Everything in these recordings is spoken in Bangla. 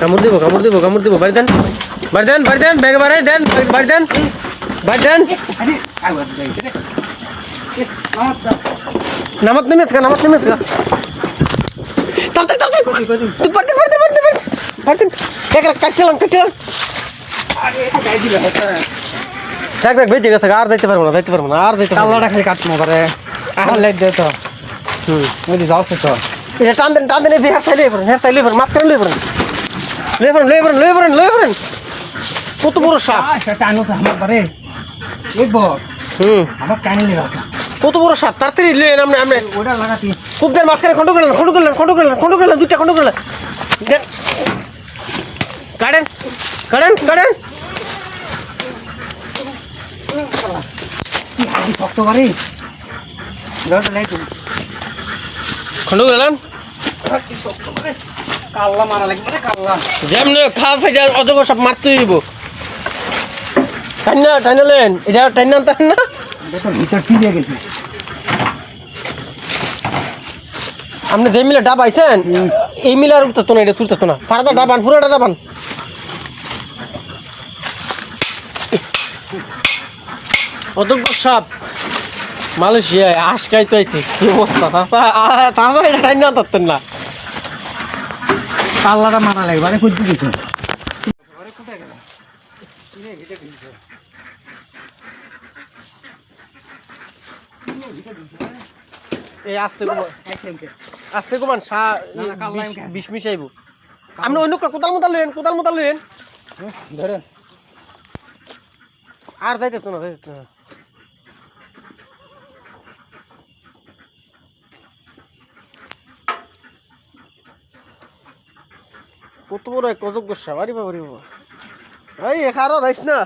কামড় দিব বাড়ি দেন ব্যাগে বাড়াই দেন বাড়ি দেন নামাত নেমেছে কাটছিলাম দেখ বেঁচে গেছে আর যাইতে পারবো না আর যাইতে কাল্লাটা খালি কাটবো পারে আর লাইট দে তো বুঝি যাও তো এটা টান দেন এই হেয়ার চাইলে পড়েন মাঝখানে লয়ে পড়েন কত বড় সাপ টানো তো আমার পারে দেখবো আমার টানি লেগে কত বড় সাপ তাড়াতাড়ি লয়ে আমরা ওটা লাগাতি খুব দেন মাঝখানে খন্ড করলেন দুইটা খন্ড করলেন দেন কাটেন শক্ত পারে লাইট খন্ড করলেন কাল্লা মারা লাগবে না কাল্লা যেমন খাওয়া ফাইটা অজগর সব মারতে দিব টাইনালেন এটা টাইনান না দেখো ভিতর ফিরে গেছে আপনি যে মিলে ডাব আইছেন এই মিলে আর উঠতো না এটা তুলতো না ফারাদা ডাবান পুরোটা ডাবান অজগর সাপ মালয়েশিয়ায় আশকাই তো আইছে কি অবস্থা তারা এটা টাইনা ধরতেন না কাল্লাটা মারা লাগবে আরে খুঁজতে দিত এই আস্তে কমান 20 মিশাইব আপনি অন্য কোদাল মোতাল লইন ধরেন আর যাইতে তো না কত বড় এক অজগর সাপ আরে বাবা এই এখারও যাইস না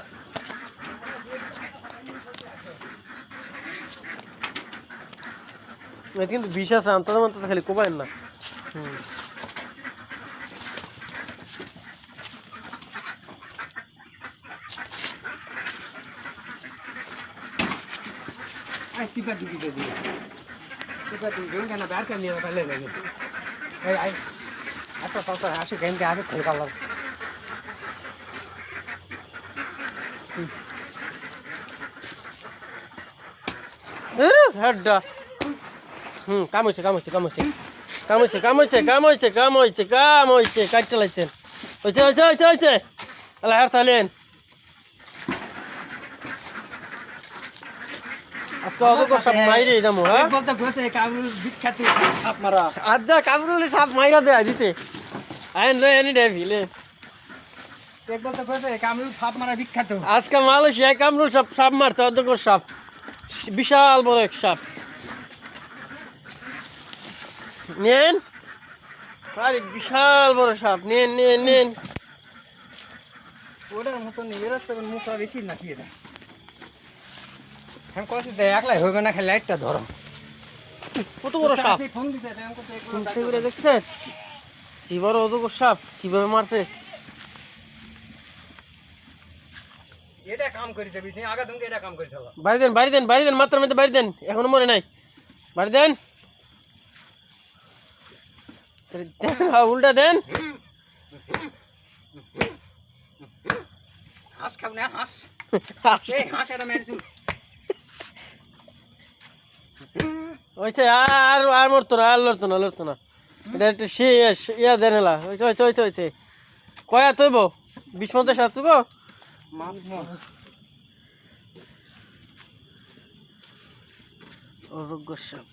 কিন্তু বিষ আছে আনতে খালি কোবাইন না আসে গেমকে আগে খেলে কাল্লার হেডটা কাম হয়েছে কাজ চালাইছেন হয়েছে আল্লাহ হার চালেন আজকে অজগর সাপ মাইরে যাবো হ্যাঁ বলতে গেছে কাবুল বিখ্যাত সাপ মারা আজ যা কাবরুলি সাপ মাইরা দেয় দিতে আইন লই এনি ডেভিলে বলতে গেছে কামরুল সাপ মারা বিখ্যাত আজকে মালয়েশিয়ায় কামরুল সাপ মারছে অজগর সাপ বিশাল বড় এক সাপ নেন আরে বিশাল বড় সাপ নেন ওটার মতন বেরোচ্ছে মুখটা বেশি নাকি এটা আমি কইছি একলাই হবে না খালি লাইটটা ধরো কত বড় সাপ ফোন দিতে দেখছে কি বড় অজগর সাপ কিভাবে মারছে এটা কাম করিছে বিছি আগা তুমি এটা কাম করিছ বাড়ি দেন মাত্র মধ্যে বাড়ি দেন এখনো মরে নাই বাড়ি দেন উল্টা দেন হাঁস খাও না হাঁস এই হাঁস এটা মেরছু ওইছে আর মরতো না লড়তো না এটা একটা ইয়া দেন হেলা হয়েছে কয়া তৈব 20-50 হাত তুইব অজগর সাপ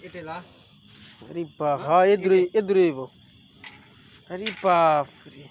এটেলা আরে বাপ হ্যাঁ এ দূরে আরে বাপ রে